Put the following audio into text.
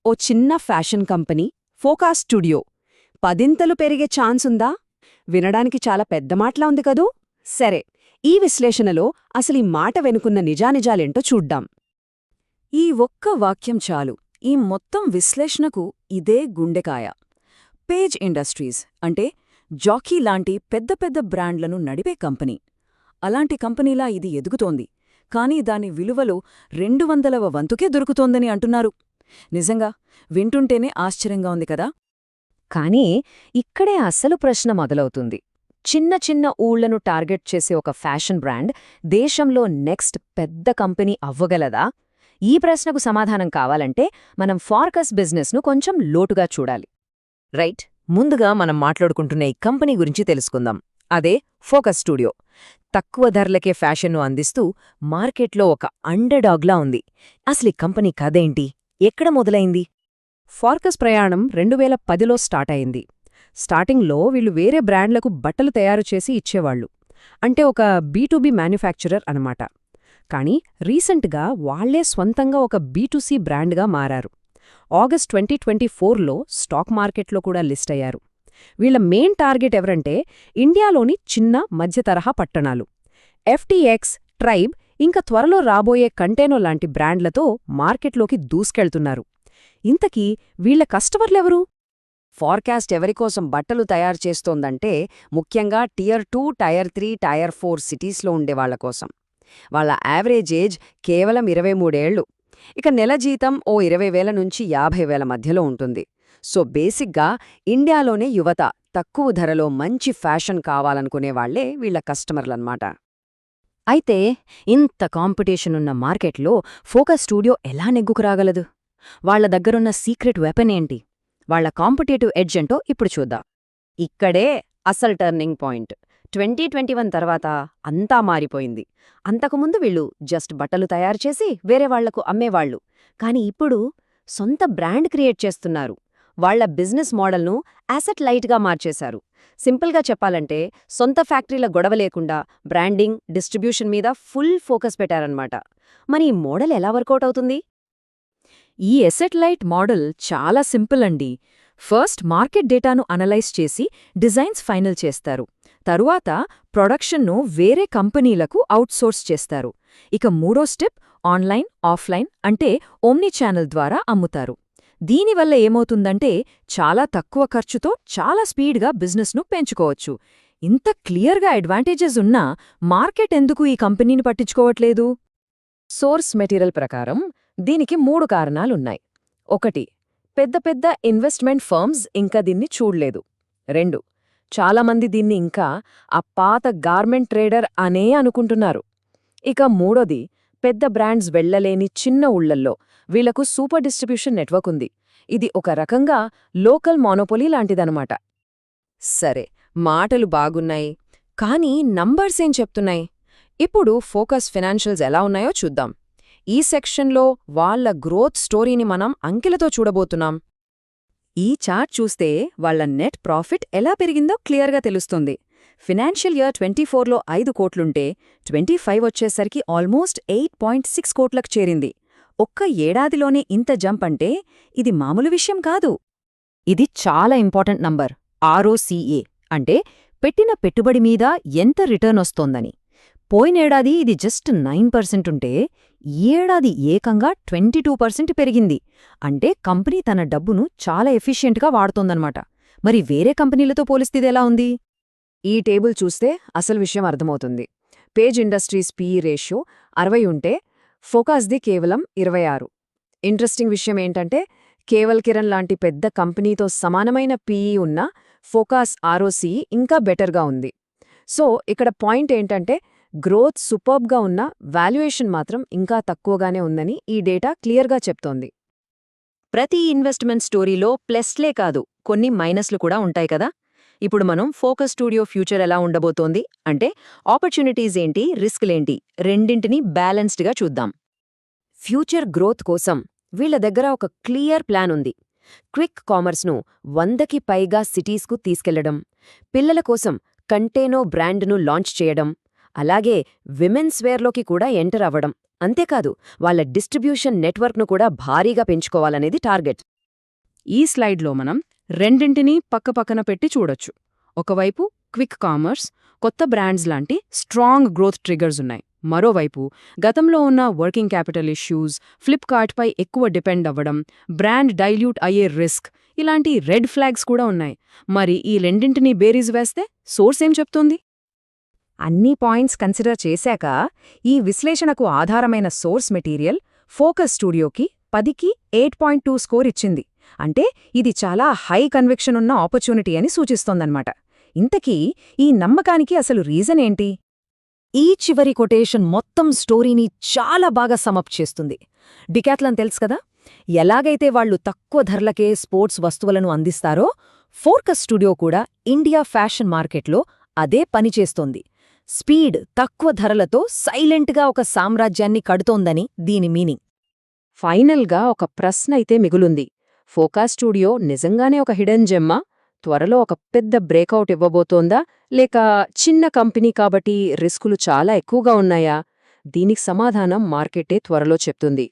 ఓ చిన్న fashion company, focus studio, పదింతలు పెరిగే ఛాన్సుందా? వినడానికి చాలా పెద్ద మాటలా ఉంది కదూ? సరే, ఈ విశ్లేషణలో అసలీ మాట వెనుకున్న నిజానిజాలేంటో చూడ్డాం. ఈ ఒక్క వాక్యం చాలు ఈ మొత్తం విశ్లేషణకు. ఇదే గుండెకాయ. పేజ్ ఇండస్ట్రీస్ అంటే జాకీ లాంటి పెద్ద పెద్ద బ్రాండ్లను నడిపే కంపెనీ. అలాంటి కంపెనీలా ఇది ఎదుగుతోంది, కానీ దాని విలువలో 200వ వంతుకే దొరుకుతోందని అంటున్నారు. నిజంగా వింటుంటేనే ఆశ్చర్యంగా ఉంది కదా. కానీ ఇక్కడే అసలు ప్రశ్న మొదలవుతుంది. చిన్న చిన్న ఊళ్లను టార్గెట్ చేసే ఒక ఫ్యాషన్ బ్రాండ్ దేశంలో నెక్స్ట్ పెద్ద కంపెనీ అవ్వగలదా? ఈ ప్రశ్నకు సమాధానం కావాలంటే మనం ఫోకస్ బిజినెస్ను కొంచెం లోటుగా చూడాలి. రైట్, ముందుగా మనం మాట్లాడుకుంటున్న ఈ కంపెనీ గురించి తెలుసుకుందాం. అదే ఫోకస్ స్టూడియో. తక్కువ ధరలకే ఫ్యాషన్ను అందిస్తూ మార్కెట్లో ఒక అండర్డాగ్లా ఉంది. అసలు ఈ కంపెనీ కథేంటి? ఎక్కడ మొదలైంది? ఫోకస్ ప్రయాణం 2010లో స్టార్ట్ అయింది. స్టార్టింగ్లో వీళ్ళు వేరే బ్రాండ్లకు బట్టలు తయారు చేసి ఇచ్చేవాళ్లు. అంటే ఒక బీ2బీ మ్యానుఫ్యాక్చరర్ అనమాట. కానీ రీసెంట్గా వాళ్లే స్వంతంగా ఒక బీ2సి బ్రాండ్గా మారారు. ఆగస్ట్ 2024లో స్టాక్ మార్కెట్లో కూడా లిస్ట్ అయ్యారు. వీళ్ల మెయిన్ టార్గెట్ ఎవరంటే ఇండియాలోని చిన్న మధ్యతరహా పట్టణాలు. ఎఫ్టీఎక్స్, ట్రైబ్, ఇంకా త్వరలో రాబోయే కంటేనో లాంటి బ్రాండ్లతో మార్కెట్లోకి దూసుకెళ్తున్నారు. ఇంతకీ వీళ్ల కస్టమర్లెవరు? ఫోర్కాస్ట్ ఎవరికోసం బట్టలు తయారు చేస్తోందంటే ముఖ్యంగా Tier 2, Tier 3, Tier 4 సిటీస్లో ఉండేవాళ్లకోసం. వాళ్ల యావరేజ్ ఏజ్ కేవలం 23 ఏళ్లు. ఇక నెల జీతం ఓ 20,000 నుంచి 50,000 మధ్యలో ఉంటుంది. సో బేసిక్గా ఇండియాలోనే యువత తక్కువ ధరలో మంచి ఫ్యాషన్ కావాలనుకునేవాళ్లే వీళ్ల కస్టమర్లన్నమాట. అయితే ఇంత కాంపిటీషన్ ఉన్న మార్కెట్లో ఫోకస్ స్టూడియో ఎలా నెగ్గుకురాగలదు? వాళ్ల దగ్గరున్న సీక్రెట్ వెపన్ ఏంటి? వాళ్ల కాంపిటేటివ్ ఎడ్జ్ ఏంటో ఇప్పుడు చూద్దాం. ఇక్కడే అసలు టర్నింగ్ పాయింట్. 2021 తర్వాత అంతా మారిపోయింది. అంతకుముందు వీళ్ళు జస్ట్ బట్టలు తయారు చేసి వేరే వాళ్లకు అమ్మేవాళ్లు. కాని ఇప్పుడు సొంత బ్రాండ్ క్రియేట్ చేస్తున్నారు. వాళ్ల బిజినెస్ మోడల్ను యాసెట్ లైట్గా మార్చేశారు. సింపుల్గా చెప్పాలంటే సొంత ఫ్యాక్టరీల గొడవ లేకుండా బ్రాండింగ్, డిస్ట్రిబ్యూషన్ మీద ఫుల్ ఫోకస్ పెట్టారన్నమాట. మరి ఈ మోడల్ ఎలా వర్కౌట్ అవుతుంది? ఈ ఎసెట్ లైట్ మోడల్ చాలా సింపుల్ అండి. ఫస్ట్ మార్కెట్ డేటాను అనలైజ్ చేసి డిజైన్స్ ఫైనల్ చేస్తారు. తరువాత ప్రొడక్షన్ను వేరే కంపెనీలకు అవుట్సోర్స్ చేస్తారు. ఇక మూడో స్టెప్ ఆన్లైన్, ఆఫ్లైన్ అంటే ఓమ్ని ఛానల్ ద్వారా అమ్ముతారు. దీనివల్ల ఏమవుతుందంటే చాలా తక్కువ ఖర్చుతో చాలా స్పీడ్గా బిజినెస్ను పెంచుకోవచ్చు. ఇంత క్లియర్గా అడ్వాంటేజెస్ ఉన్నా మార్కెట్ ఎందుకు ఈ కంపెనీని పట్టించుకోవట్లేదు? సోర్స్ మెటీరియల్ ప్రకారం దీనికి 3 కారణాలున్నాయి. 1, పెద్ద పెద్ద ఇన్వెస్ట్మెంట్ ఫర్మ్స్ ఇంకా దీన్ని చూడ్లేదు. 2, చాలామంది దీన్ని ఇంకా ఆ పాత గార్మెంట్ ట్రేడర్ అనే అనుకుంటున్నారు. ఇక మూడోది, పెద్ద బ్రాండ్స్ వెళ్లలేని చిన్న ఊళ్లల్లో వీళ్లకు సూపర్ డిస్ట్రిబ్యూషన్ నెట్వర్క్ ఉంది. ఇది ఒక రకంగా లోకల్ మోనోపోలీ లాంటిదనమాట. సరే, మాటలు బాగున్నాయి, కానీ నంబర్స్ ఏం చెప్తున్నాయి? ఇప్పుడు ఫోకస్ ఫైనాన్షియల్స్ ఎలా ఉన్నాయో చూద్దాం. ఈ సెక్షన్లో వాళ్ల గ్రోత్ స్టోరీని మనం అంకెలతో చూడబోతున్నాం. ఈ చార్ట్ చూస్తే వాళ్ల నెట్ ప్రాఫిట్ ఎలా పెరిగిందో క్లియర్గా తెలుస్తుంది. ఫినాన్షియల్ ఇయర్ 24లో 5 కోట్లుంటే 25 వచ్చేసరికి ఆల్మోస్ట్ 8.6 కోట్లకు చేరింది. ఒక్క ఏడాదిలోనే ఇంత జంప్ అంటే ఇది మామూలు విషయం కాదు. ఇది చాలా ఇంపార్టెంట్ నంబర్. ROCA అంటే పెట్టిన పెట్టుబడి మీద ఎంత రిటర్న్ వస్తోందని. పోయినేడాది ఇది జస్ట్ 9% ఉంటే ఈ ఏడాది ఏకంగా 22% పెరిగింది. అంటే కంపెనీ తన డబ్బును చాలా ఎఫిషియెంట్గా వాడుతోందన్నమాట. మరి వేరే కంపెనీలతో పోలిస్తే ఎలా ఉంది? ఈ టేబుల్ చూస్తే అసలు విషయం అర్థమవుతుంది. పేజ్ ఇండస్ట్రీస్ PE రేషియో 60 ఉంటే ఫోకస్ది కేవలం 26. ఇంట్రెస్టింగ్ విషయం ఏంటంటే కేవల్ కిరణ్ లాంటి పెద్ద కంపెనీతో సమానమైన PE ఉన్న ఫోకస్ ROCE ఇంకా బెటర్గా ఉంది. సో ఇక్కడ పాయింట్ ఏంటంటే గ్రోత్ సూపర్బ్గా ఉన్న వాల్యుయేషన్ మాత్రం ఇంకా తక్కువగానే ఉందని ఈ డేటా క్లియర్గా చెప్తోంది. ప్రతి ఇన్వెస్ట్మెంట్ స్టోరీలో ప్లస్లే కాదు, కొన్ని మైనస్లు కూడా ఉంటాయి కదా. ఇప్పుడు మనం ఫోకస్ స్టూడియో ఫ్యూచర్ ఎలా ఉండబోతోంది అంటే ఆపర్చునిటీస్ ఏంటి, రిస్క్లేంటి, రెండింటినీ బ్యాలెన్స్డ్గా చూద్దాం. ఫ్యూచర్ గ్రోత్ కోసం వీళ్ల దగ్గర ఒక క్లియర్ ప్లాన్ ఉంది. క్విక్ కామర్స్ను 100కి పైగా సిటీస్కు తీసుకెళ్లడం, పిల్లల కోసం కంటేనో బ్రాండ్ను లాంచ్ చేయడం, అలాగే విమెన్స్ వేర్లోకి కూడా ఎంటర్ అవ్వడం. అంతేకాదు వాళ్ళ డిస్ట్రిబ్యూషన్ నెట్వర్క్ను కూడా భారీగా పెంచుకోవాలనేది టార్గెట్. ఈ స్లైడ్లో మనం రెండింటినీ పక్కపక్కన పెట్టి చూడొచ్చు. ఒకవైపు క్విక్ కామర్స్, కొత్త బ్రాండ్స్ లాంటి స్ట్రాంగ్ గ్రోత్ ట్రిగర్స్ ఉన్నాయి. మరోవైపు గతంలో ఉన్న వర్కింగ్ క్యాపిటల్ ఇష్యూస్, ఫ్లిప్కార్ట్పై ఎక్కువ డిపెండ్ అవ్వడం, బ్రాండ్ డైల్యూట్ అయ్యే రిస్క్, ఇలాంటి రెడ్ ఫ్లాగ్స్ కూడా ఉన్నాయి. మరి ఈ రెండింటినీ బేరీజ్ వేస్తే సోర్స్ ఏం చెప్తోంది? అన్ని పాయింట్స్ కన్సిడర్ చేశాక ఈ విశ్లేషణకు ఆధారమైన సోర్స్ మెటీరియల్ ఫోకస్ స్టూడియోకి 10కి 8.2 స్కోర్ ఇచ్చింది. అంటే ఇది చాలా హై కన్విక్షన్ ఉన్న ఆపర్చునిటీ అని సూచిస్తోందన్నమాట. ఇంతకీ ఈ నమ్మకానికి అసలు రీజన్ ఏంటి? ఈ చివరి కొటేషన్ మొత్తం స్టోరీని చాలా బాగా సమప్ చేస్తుంది. డికాథ్లాన్ తెలుసు కదా, ఎలాగైతే వాళ్లు తక్కువ ధరలకే స్పోర్ట్స్ వస్తువులను అందిస్తారో, ఫోకస్ స్టూడియో కూడా ఇండియా ఫ్యాషన్ మార్కెట్లో అదే పనిచేస్తోంది. స్పీడ్, తక్కువ ధరలతో సైలెంట్గా ఒక సామ్రాజ్యాన్ని కడుతోందని దీని మీనింగ్. ఫైనల్గా ఒక ప్రశ్న అయితే మిగులుంది. ఫోకస్ స్టూడియో నిజంగానే ఒక హిడెన్ జెమ్మా? త్వరలో ఒక పెద్ద బ్రేకౌట్ ఇవ్వబోతోందా, లేక చిన్న కంపెనీ కాబట్టి రిస్కులు చాలా ఎక్కువగా ఉన్నాయా? దీనికి సమాధానం మార్కెటే త్వరలో చెప్తుంది.